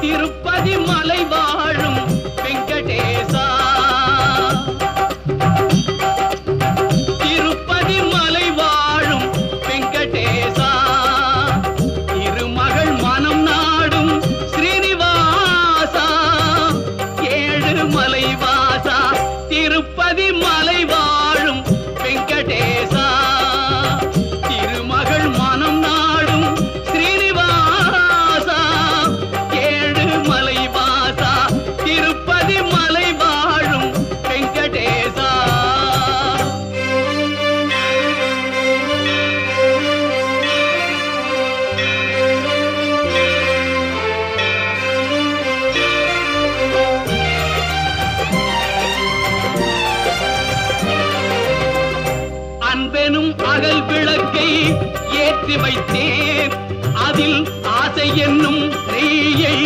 திருப்பதி மலை வாழும் வெங்கடேசா, திருப்பதி மலை வாழும் வெங்கடேசா, திருமகள் மனம் நாடும் ஸ்ரீனிவாசா, ஏழு மலை வாசா, திருப்பதி மலை வாழும் வெங்கடேசா, திருமகள் மனம் நாடும் ஸ்ரீனிவாசா, ஏழு மலை வாசா, திருப்பதி மலை வாழும் வெங்கடேசா. அன்பெனும் அகல் விளக்கை ஏற்றி வைத்தேன், அதில் ஆசை என்னும் நெய்யை